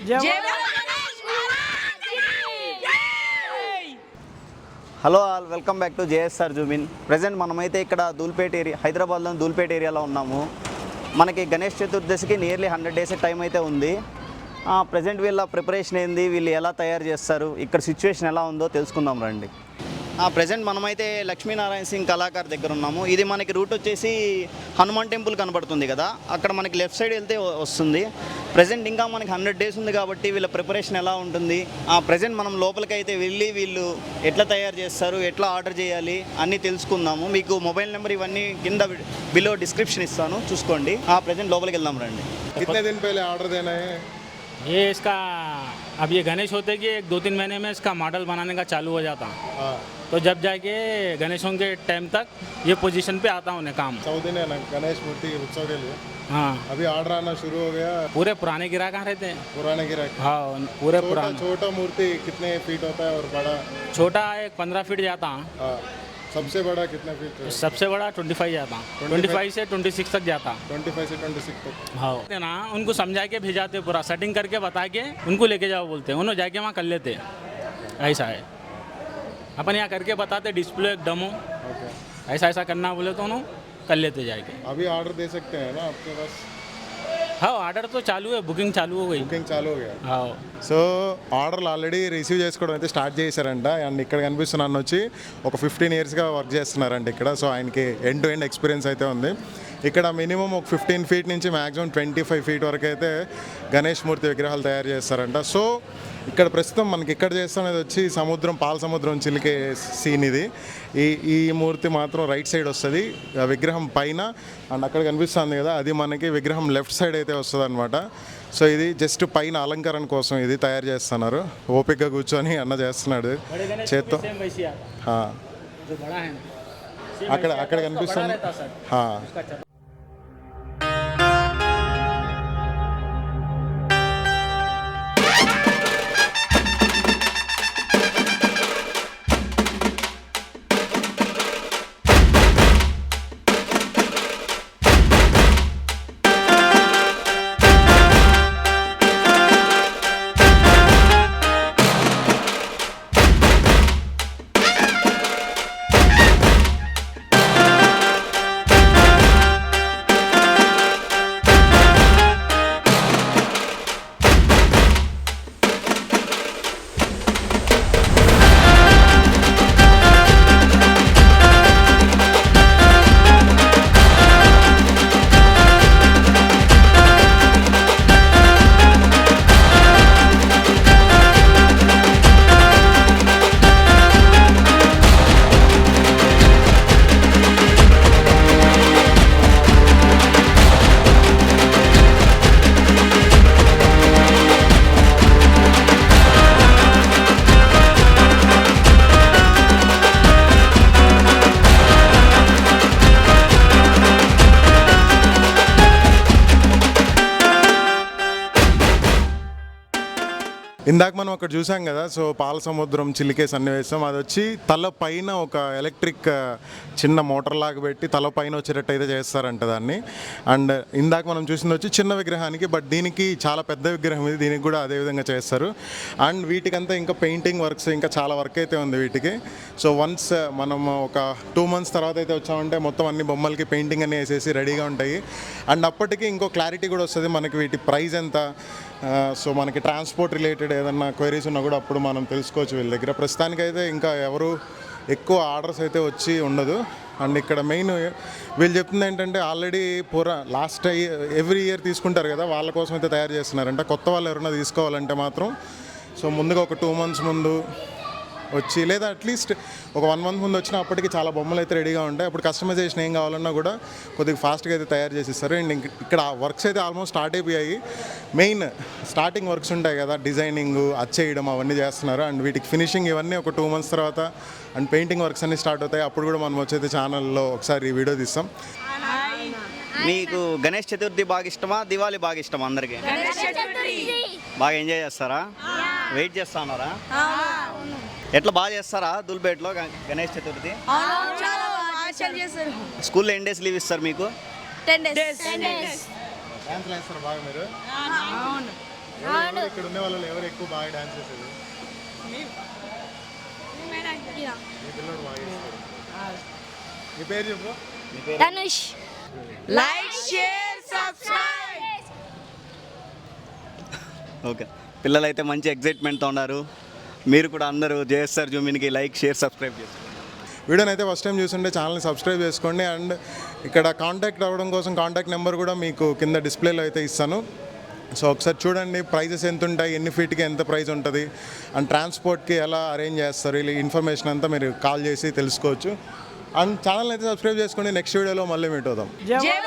Hello all, welcome back to JSR zoom in. Present మనమైతే ఇక్కడ Dhoolpet area, హైదరాబాద్లోని ధూల్పేట ఏరియాలో ఉన్నాము. మనకి గణేష్ చతుర్దశికి నియర్లీ 100 days టైం అయితే ఉంది. ప్రజెంట్ వీళ్ళ ప్రిపరేషన్ ఏంది, వీళ్ళు ఎలా తయారు చేస్తారు, ఇక్కడ సిచ్యువేషన్ ఎలా ఉందో తెలుసుకుందాం రండి. ప్రజెంట్ మనమైతే లక్ష్మీనారాయణ సింగ్ కళాకార్ దగ్గర ఉన్నాము. ఇది మనకి రూట్ వచ్చేసి హనుమాన్ టెంపుల్ కనబడుతుంది కదా, అక్కడ మనకి లెఫ్ట్ సైడ్ వెళ్తే వస్తుంది. ప్రజెంట్ ఇంకా మనకి 100 days ఉంది కాబట్టి వీళ్ళ ప్రిపరేషన్ ఎలా ఉంటుంది, ప్రజెంట్ మనం లోపలికి అయితే వెళ్ళి వీళ్ళు ఎట్లా తయారు చేస్తారు, ఎట్లా ఆర్డర్ చేయాలి అన్నీ తెలుసుకుందాము. మీకు మొబైల్ నెంబర్ ఇవన్నీ కింద బిలో డిస్క్రిప్షన్ ఇస్తాను, చూసుకోండి. ప్రజెంట్ లోపలికి వెళ్దాం రండి. कितने दिन पहले ऑर्डर देना है? ये इसका अब ये गणेश होते कि 1-2-3 महीने में इसका मॉडल बनाने का चालू हो जाता. तो जब जाके गणेशों के टाइम तक ये पोजीशन पे आता उन्हें काम. 14 दिन है ना गणेश मूर्ति उत्सव के लिए. हाँ, अभी ऑर्डर आना शुरू हो गया. पूरे पुराने गिराक कहाँ रहते हैं. पुराने गिराक. हाँ, पूरे पुराने. छोटा मूर्ति कितने फीट होता है और बड़ा? छोटा एक 15 फीट जाता. सबसे बड़ा कितना फीट? सबसे बड़ा 25 जाता. 25 से 26 तक जाता. 25 से 26 तक. हाँ ना, उनको समझा के भेजाते, पूरा सेटिंग करके बता के उनको लेके जाओ बोलते हैं. उन्होंने जाके वहाँ कर लेते. ऐसा है, अपन यहाँ करके बताते, डिस्प्ले एक डेमो. ऐसा ऐसा करना बोले तो उन्होंने कर लेते जाके. अभी ऑर्डर दे सकते हैं ना आपके पास? हाँ, ऑर्डर तो चालू है, बुकिंग चालू हो गई. బుకింగ్ చాలు हो गया. हाँ, సో ఆర్డర్లు ఆల్రెడీ రిసీవ్ చేసుకోవడం అయితే స్టార్ట్ చేశారంట. అండ్ ఇక్కడ కనిపిస్తున్న అన్న వచ్చి ఒక 15 yearsగా వర్క్ చేస్తున్నారంట ఇక్కడ. సో ఆయనకి ఎండ్ టు ఎండ్ ఎక్స్పీరియన్స్ అయితే ఉంది. ఇక్కడ మినిమం ఒక 15 feet నుంచి మ్యాక్సిమం 25 feet వరకు అయితే గణేష్ మూర్తి విగ్రహాలు తయారు చేస్తారంట. సో ఇక్కడ ప్రస్తుతం మనకి ఇక్కడ చేస్తున్నది వచ్చి సముద్రం, పాల సముద్రం చిలికే సీన్ ఇది. ఈ మూర్తి మాత్రం రైట్ సైడ్ వస్తుంది విగ్రహం పైన. అండ్ అక్కడ కనిపిస్తుంది కదా, అది మనకి విగ్రహం లెఫ్ట్ సైడ్ అయితే వస్తుంది అనమాట. సో ఇది జస్ట్ పైన అలంకరణ కోసం ఇది తయారు చేస్తున్నారు. ఓపికగా కూర్చొని అన్న చేస్తున్నాడు చేత్తో. सेम वैसी आता, जो बड़ा है ना, सेम అక్కడ वैसी అక్కడ आता, उसका बड़ा కనిపిస్తుంది. रहता सर, उसका चल- ఇందాక మనం అక్కడ చూసాం కదా, సో పాల సముద్రం చిలికే సన్నివేశం. అది వచ్చి తల పైన ఒక ఎలక్ట్రిక్ చిన్న మోటార్ లాగా పెట్టి తల పైన వచ్చేటట్టు అయితే చేస్తారంట దాన్ని. అండ్ ఇందాక మనం చూసింది వచ్చి చిన్న విగ్రహానికి, బట్ దీనికి చాలా పెద్ద విగ్రహం ఇది, దీనికి కూడా అదే విధంగా చేస్తారు. అండ్ వీటికంతా ఇంకా పెయింటింగ్ వర్క్స్, ఇంకా చాలా వర్క్ అయితే ఉంది వీటికి. సో వన్స్ మనం ఒక 2 months తర్వాత అయితే వచ్చామంటే మొత్తం అన్ని బొమ్మలకి పెయింటింగ్ అన్ని వేసేసి రెడీగా ఉంటాయి. అండ్ అప్పటికి ఇంకో క్లారిటీ కూడా వస్తుంది మనకి, వీటి ప్రైస్ ఎంత. సో మనకి ట్రాన్స్పోర్ట్ రిలేటెడ్ ఏదన్నా క్వైరీస్ ఉన్నా కూడా అప్పుడు మనం తెలుసుకోవచ్చు వీళ్ళ దగ్గర. ప్రస్తుతానికైతే ఇంకా ఎవరు ఎక్కువ ఆర్డర్స్ అయితే వచ్చి ఉండదు. అండ్ ఇక్కడ మెయిన్ వీళ్ళు చెప్తుంది ఏంటంటే, ఆల్రెడీ లాస్ట్ ఎవ్రీ ఇయర్ తీసుకుంటారు కదా, వాళ్ళ కోసం అయితే తయారు చేస్తున్నారంట. కొత్త వాళ్ళు ఎవరైనా తీసుకోవాలంటే మాత్రం సో ముందుగా ఒక 2 months ముందు వచ్చి, లేదా అట్లీస్ట్ ఒక 1 month ముందు వచ్చినా అప్పటికి చాలా బొమ్మలు అయితే రెడీగా ఉంటాయి. అప్పుడు కస్టమైజేషన్ ఏం కావాలన్నా కూడా కొద్దిగా ఫాస్ట్గా అయితే తయారు చేసిస్తారు. అండ్ ఇక్కడ వర్క్స్ అయితే ఆల్మోస్ట్ స్టార్ట్ అయిపోయాయి. మెయిన్ స్టార్టింగ్ వర్క్స్ ఉంటాయి కదా, డిజైనింగ్, అచ్చేయడం, అవన్నీ చేస్తున్నారు. అండ్ వీటికి ఫినిషింగ్ ఇవన్నీ ఒక 2 months తర్వాత అండ్ పెయింటింగ్ వర్క్స్ అన్నీ స్టార్ట్ అవుతాయి. అప్పుడు కూడా మనం వచ్చేది ఛానల్లో ఒకసారి వీడియో తీస్తాం. మీకు గణేష్ చతుర్థి బాగా ఇష్టమా, దివాళీ బాగా ఇష్టమా? అందరికీ బాగా ఎంజాయ్ చేస్తారా? వెయిట్ చేస్తా ఉన్నారా? ఎట్లా బాగా చేస్తారా ధూల్పేటలో గణేష్ చతుర్థి? స్కూల్లో ఎన్ని డేస్ లీవ్ ఇస్తారు మీకు? 10 days. డాన్స్లు వేస్తారు బాగా మీరు? ఇక్కడ ఉన్న వాళ్ళు ఎవరు ఎక్కువ బాగా డాన్స్ చేసేది? మీ పిల్లడు బాగా చేస్తాడు. మీ పేరు చెప్పు. Dhanush. Like share subscribe. Okay, పిల్లలు అయితే మంచి ఎగ్జైట్మెంట్తో ఉన్నారు. మీరు కూడా అందరూ జేఎస్ఆర్ జూమిన్కి లైక్ షేర్ సబ్స్క్రైబ్ చేసుకోండి. వీడియోని అయితే ఫస్ట్ టైం చూస్తుంటే ఛానల్ని సబ్స్క్రైబ్ చేసుకోండి. అండ్ ఇక్కడ కాంటాక్ట్ అవ్వడం కోసం కాంటాక్ట్ నెంబర్ కూడా మీకు కింద డిస్ప్లేలో అయితే ఇస్తాను. సో ఒకసారి చూడండి ప్రైజెస్ ఎంత ఉంటాయి, ఎన్ని ఫీట్కి ఎంత ప్రైస్ ఉంటుంది, అండ్ ట్రాన్స్పోర్ట్కి ఎలా అరేంజ్ చేస్తారు, ఇలా ఇన్ఫర్మేషన్ అంతా మీరు కాల్ చేసి తెలుసుకోవచ్చు. అండ్ ఛానల్ అయితే సబ్స్క్రైబ్ చేసుకోండి. నెక్స్ట్ వీడియోలో మళ్ళీ మీట్ అవుదాం. జై